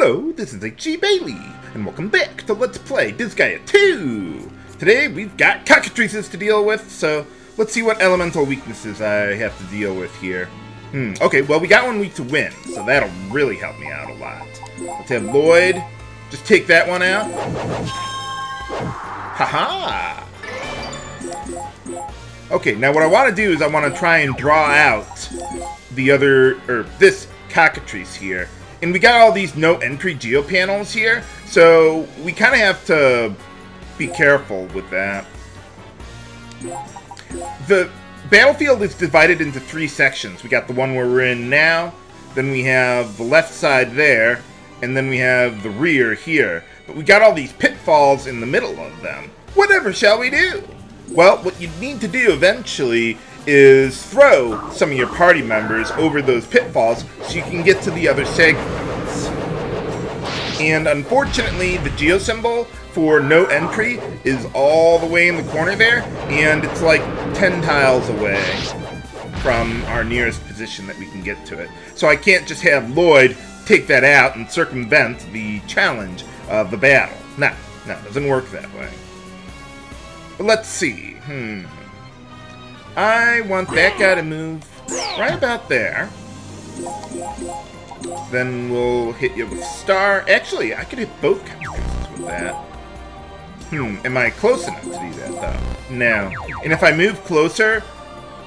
Hello, this is H.G. Bailey, and welcome back to Let's Play Disgaea 2! Today we've got cockatrices to deal with, so let's see what elemental weaknesses I have to deal with here. Okay, well we got 1 week to win, so that'll really help me out a lot. Let's have Lloyd just take that one out. Haha! Okay, now what I want to do is I want to try and draw out this cockatrice here. And we got all these no-entry geopanels here, so we kind of have to be careful with that. The battlefield is divided into 3 sections. We got the one where we're in now, then we have the left side there, and then we have the rear here. But we got all these pitfalls in the middle of them. Whatever shall we do? Well, what you need to do eventually is throw some of your party members over those pitfalls so you can get to the other segments. And unfortunately, the geo symbol for no entry is all the way in the corner there, and it's like 10 tiles away from our nearest position that we can get to it. So I can't just have Lloyd take that out and circumvent the challenge of the battle. No, it doesn't work that way. But let's see. I want that guy to move right about there. Then we'll hit you with star. Actually, I could hit both cockatrices with that. Am I close enough to do that, though? No. And if I move closer,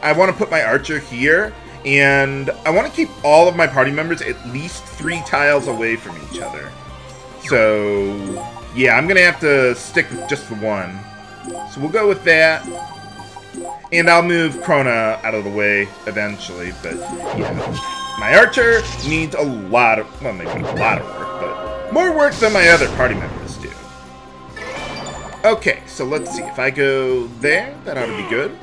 I want to put my archer here. And I want to keep all of my party members at least 3 tiles away from each other. So, yeah, I'm going to have to stick with just the one. So we'll go with that. And I'll move Krona out of the way eventually, but yeah. My archer needs a lot of, well, maybe a lot of work, but more work than my other party members do. Okay, so let's see. If I go there, that ought to be good.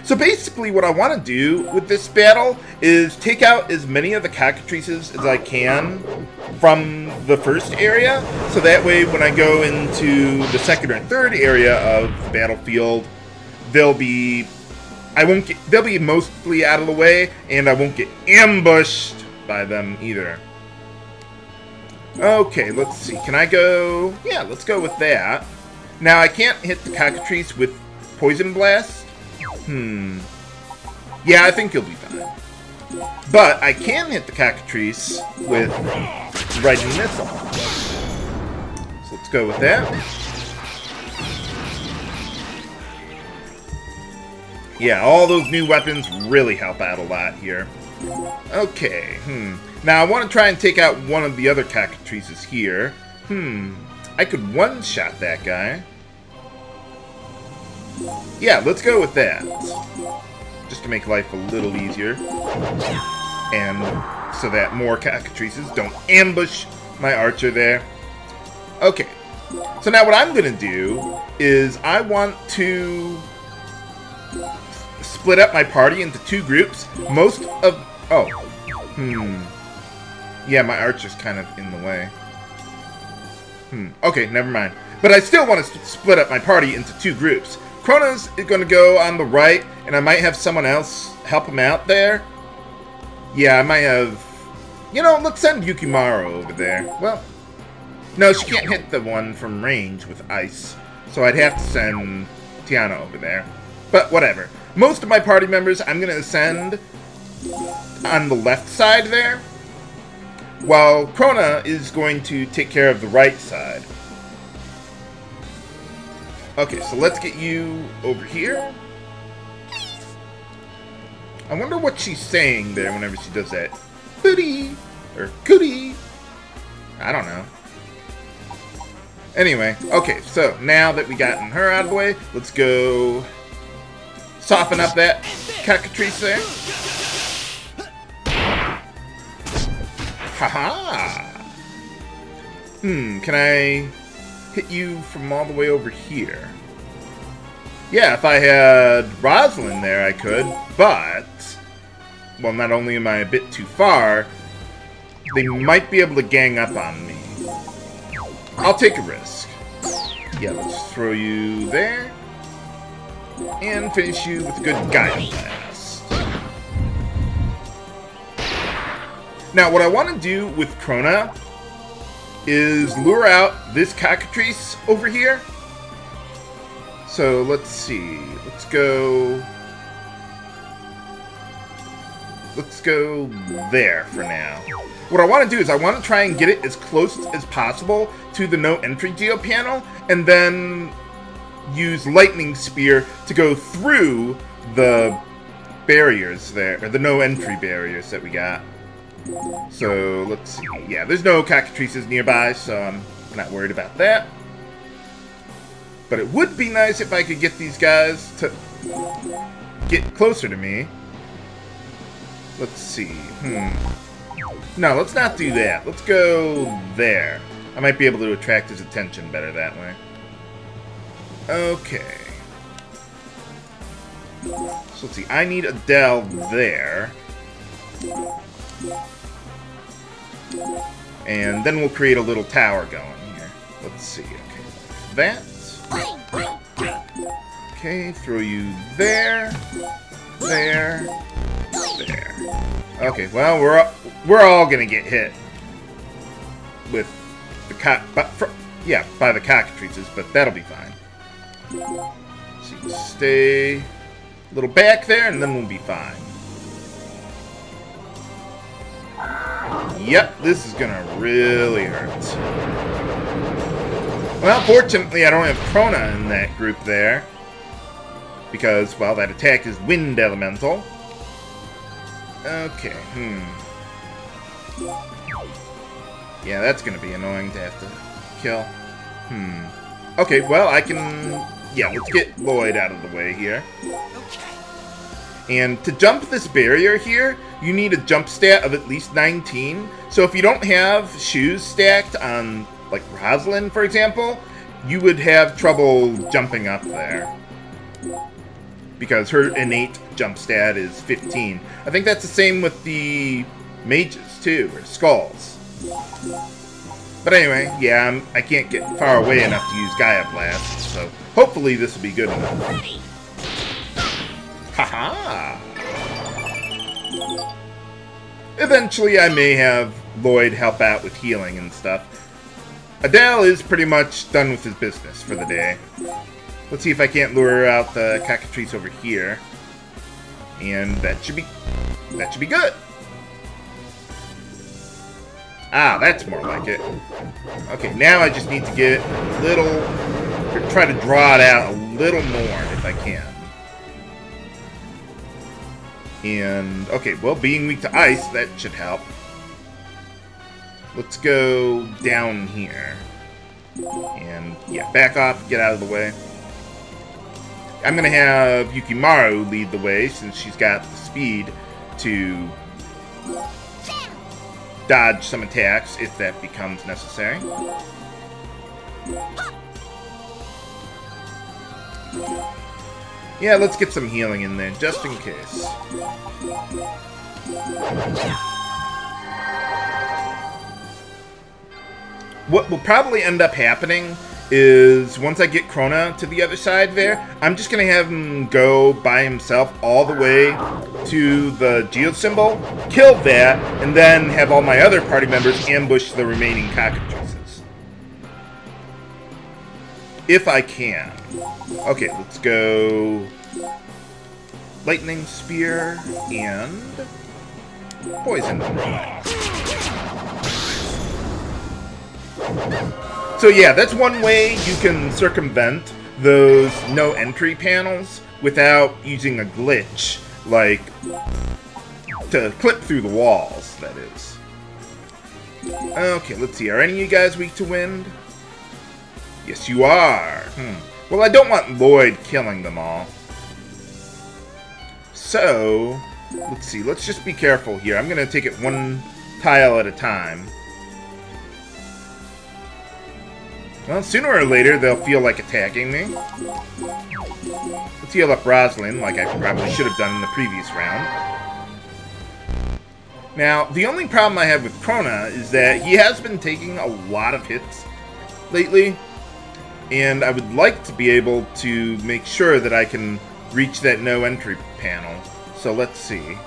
So basically what I want to do with this battle is take out as many of the cockatrices as I can from the first area, so that way when I go into the second or third area of the battlefield, they'll be mostly out of the way, and I won't get ambushed by them either. Okay, let's see. Can I go? Yeah, let's go with that. Now, I can't hit the cockatrice with Poison Blast. Yeah, I think you'll be fine. But I can hit the cockatrice with Riding Missile. So let's go with that. Yeah, all those new weapons really help out a lot here. Okay, Now I want to try and take out one of the other cockatrices here. I could one-shot that guy. Yeah, let's go with that. Just to make life a little easier. And so that more cockatrices don't ambush my archer there. Okay. So now what I'm going to do is I want to split up my party into 2 groups. Yeah, my archer's kind of in the way. Okay, never mind. But I still want to split up my party into 2 groups. Krona's going to go on the right, and I might have someone else help him out there. Yeah, I might have... You know, let's send Yukimaru over there. Well, no, she can't hit the one from range with ice. So I'd have to send Tiana over there. But whatever. Most of my party members I'm going to send on the left side there, while Krona is going to take care of the right side. Okay, so let's get you over here. I wonder what she's saying there whenever she does that. Booty! Or cootie! I don't know. Anyway, okay, so now that we gotten her out of the way, let's go soften up that cockatrice there. Haha! Can I hit you from all the way over here? Yeah, if I had Rosalind there, I could, but... Well, not only am I a bit too far, they might be able to gang up on me. I'll take a risk. Yeah, let's throw you there. And finish you with a good Gaia Blast. Now, what I want to do with Krona is lure out this cockatrice over here. So let's see. Let's go there for now. What I want to do is I want to try and get it as close as possible to the no entry geo panel, and then use lightning spear to go through the barriers there, or the no entry barriers that we got. So let's see. Yeah, there's no cockatrices nearby, so I'm not worried about that. But it would be nice if I could get these guys to get closer to me. Let's see. No, let's not do that. Let's go there. I might be able to attract his attention better that way. Okay. So let's see. I need Adele there. And then we'll create a little tower going here. Let's see. Okay. That. Okay, throw you there. There. There. Okay, well, we're all gonna get hit with the by the cockatrices, but that'll be fine. So you stay a little back there, and then we'll be fine. Yep, this is gonna really hurt. Well, fortunately, I don't have Krona in that group there, because, well, that attack is wind elemental. Okay, yeah, that's gonna be annoying to have to kill. Okay, well, I can... Yeah, let's get Lloyd out of the way here. And to jump this barrier here, you need a jump stat of at least 19. So if you don't have shoes stacked on, like, Rosalind, for example, you would have trouble jumping up there, because her innate jump stat is 15. I think that's the same with the mages, too, or skulls. But anyway, yeah, I can't get far away enough to use Gaia Blast, so hopefully this will be good enough. Haha! Eventually, I may have Lloyd help out with healing and stuff. Adele is pretty much done with his business for the day. Let's see if I can't lure out the cockatrice over here. And that should be good. Ah, that's more like it. Okay, now I just need to get a little... try to draw it out a little more if I can. And, okay, well, being weak to ice, that should help. Let's go down here. And, yeah, back off, get out of the way. I'm going to have Yukimaru lead the way, since she's got the speed to dodge some attacks if that becomes necessary. Yeah, let's get some healing in there, just in case. What will probably end up happening is, once I get Krona to the other side there, I'm just going to have him go by himself all the way to the Geo symbol, kill that, and then have all my other party members ambush the remaining cockatrices. If I can. Okay, let's go Lightning Spear and Poison. So yeah, that's one way you can circumvent those no entry panels without using a glitch, like to clip through the walls, that is. Okay, let's see. Are any of you guys weak to wind? Yes, you are. Well, I don't want Lloyd killing them all. So, let's see. Let's just be careful here. I'm going to take it one tile at a time. Well, sooner or later, they'll feel like attacking me. Let's heal up Rosalind, like I probably should have done in the previous round. Now, the only problem I have with Krona is that he has been taking a lot of hits lately, and I would like to be able to make sure that I can reach that no entry panel. So let's see.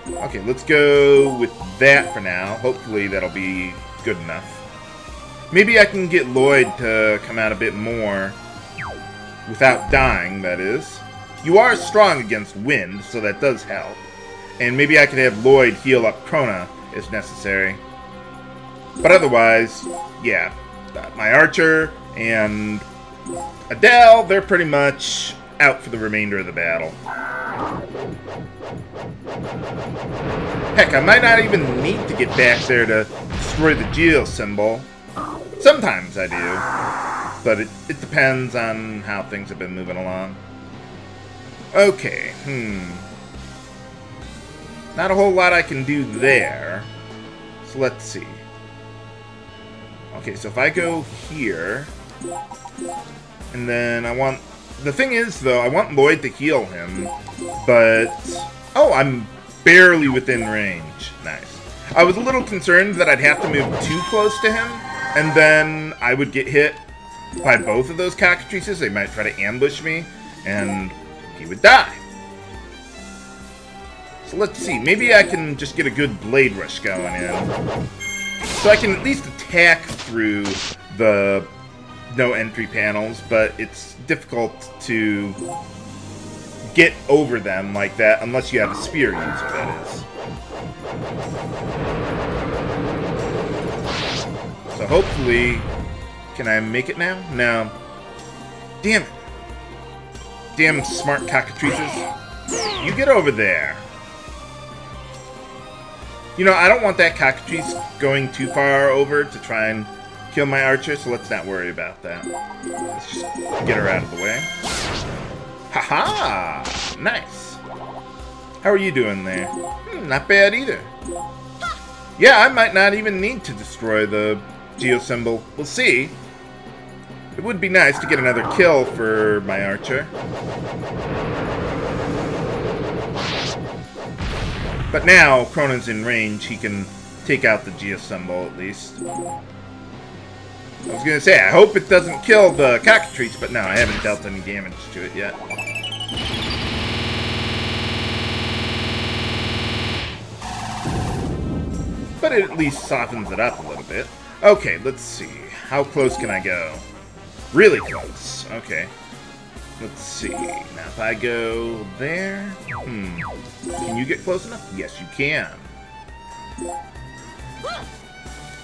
Okay, let's go with that for now. Hopefully that'll be good enough. Maybe I can get Lloyd to come out a bit more. Without dying, that is. You are strong against wind, so that does help. And maybe I could have Lloyd heal up Krona if necessary. But otherwise, yeah. My Archer and Adele, they're pretty much out for the remainder of the battle. Heck, I might not even need to get back there to destroy the Geo symbol. Sometimes I do, but it depends on how things have been moving along. Okay, not a whole lot I can do there. So let's see. Okay, so if I go here, and then I want... The thing is, though, I want Lloyd to heal him, but... Oh, I'm barely within range. Nice. I was a little concerned that I'd have to move too close to him, and then I would get hit by both of those cockatrices. They might try to ambush me, and he would die. So let's see. Maybe I can just get a good blade rush going in. So I can at least attack through the no entry panels, but it's difficult to get over them like that unless you have a spear user, that is. So hopefully... Can I make it now? No. Damn it. Damn smart cockatrices. You get over there. You know, I don't want that cockatrice going too far over to try and kill my Archer, so let's not worry about that. Let's just get her out of the way. Haha! Nice. How are you doing there? Not bad either. Yeah, I might not even need to destroy the Geo symbol. We'll see. It would be nice to get another kill for my Archer. But now, Krona's in range, he can take out the Geo symbol at least. I was gonna say, I hope it doesn't kill the cockatrice, but no, I haven't dealt any damage to it yet. But it at least softens it up a little bit. Okay, let's see. How close can I go? Really close. Okay. Let's see. Now, if I go there... Can you get close enough? Yes, you can.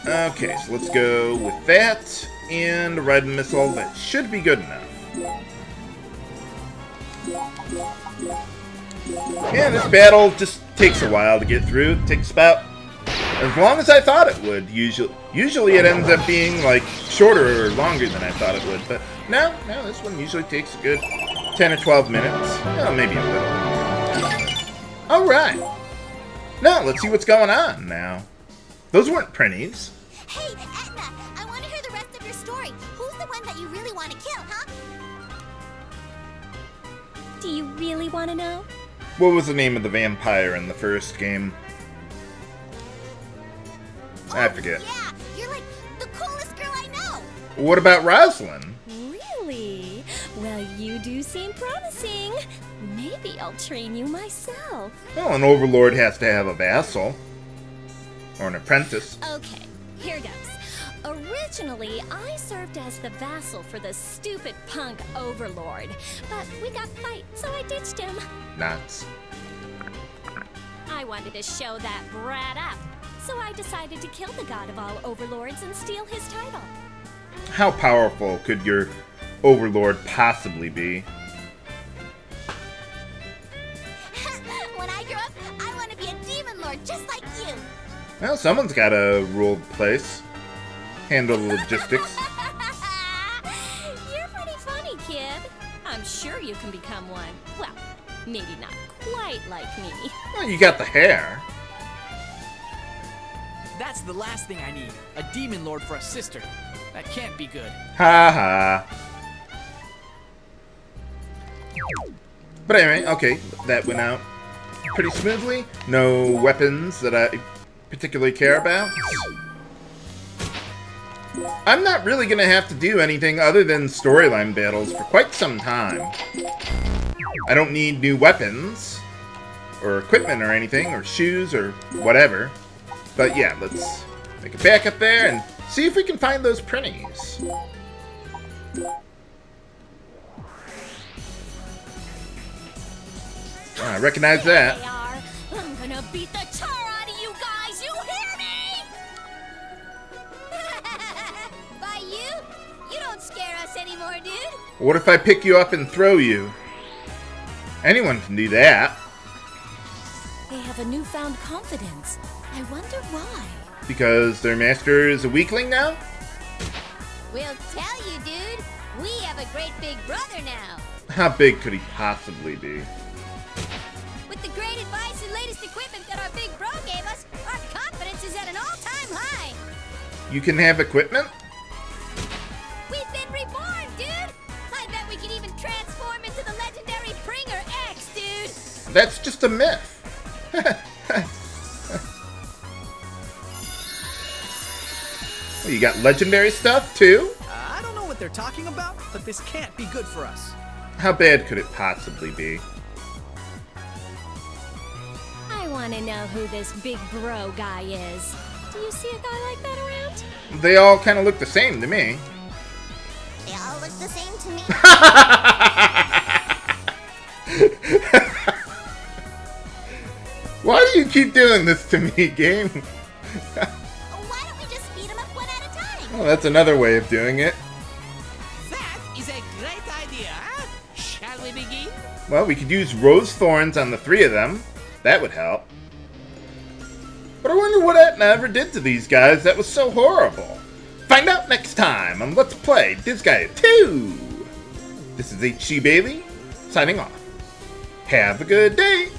Okay, so let's go with that. And a riding missile. That should be good enough. Yeah, this battle just takes a while to get through. It takes about as long as I thought it would. Usually it ends up being like shorter or longer than I thought it would. But no, this one usually takes a good 10 or 12 minutes. Well, maybe a little. Alright. Now, let's see what's going on now. Those weren't prinnies. Hey, Etna, I want to hear the rest of your story. Who's the one that you really want to kill, huh? Do you really want to know? What was the name of the vampire in the first game? I forget. Yeah, you're like the coolest girl I know. What about Rosalind? Really? Well, you do seem promising. Maybe I'll train you myself. Well, an overlord has to have a vassal. Or an apprentice. Okay, here goes. Originally, I served as the vassal for the stupid punk overlord. But we got fight, so I ditched him. Nuts. I wanted to show that brat up. So I decided to kill the god of all overlords and steal his title. How powerful could your overlord possibly be? When I grow up, I want to be a demon lord just like you. Well, someone's got to rule the place. Handle the logistics. You're pretty funny, kid. I'm sure you can become one. Well, maybe not quite like me. Well, you got the hair. That's the last thing I need. A demon lord for a sister. That can't be good. Ha ha. But anyway, okay, that went out pretty smoothly. No weapons that I particularly care about. I'm not really going to have to do anything other than storyline battles for quite some time. I don't need new weapons, or equipment or anything, or shoes, or whatever. But yeah, let's Make it back up there and see if we can find those prinnies. I recognize that. They are. I'm gonna beat the tar out of you guys. You hear me? By you? You don't scare us anymore, dude. What if I pick you up and throw you? Anyone can do that. They have a newfound confidence. I wonder why. Because their master is a weakling now? We'll tell you, dude. We have a great big brother now. How big could he possibly be? With the great advice and latest equipment that our big bro gave us, our confidence is at an all-time high. You can have equipment? We've been reborn, dude. I bet we can even transform into the legendary Pringer X, dude. That's just a myth. Well, you got legendary stuff too? I don't know what they're talking about, but this can't be good for us. How bad could it possibly be? I want to know who this big bro guy is. Do you see a guy like that around? They all kind of look the same to me. They all look the same to me. Why do you keep doing this to me, game? Why don't we just beat them up one at a time? Well, that's another way of doing it. That is a great idea. Shall we begin? Well, we could use rose thorns on the 3 of them. That would help. But I wonder what Etna ever did to these guys that was so horrible. Find out next time on Let's Play Disgaea 2. This is HG Bailey, signing off. Have a good day.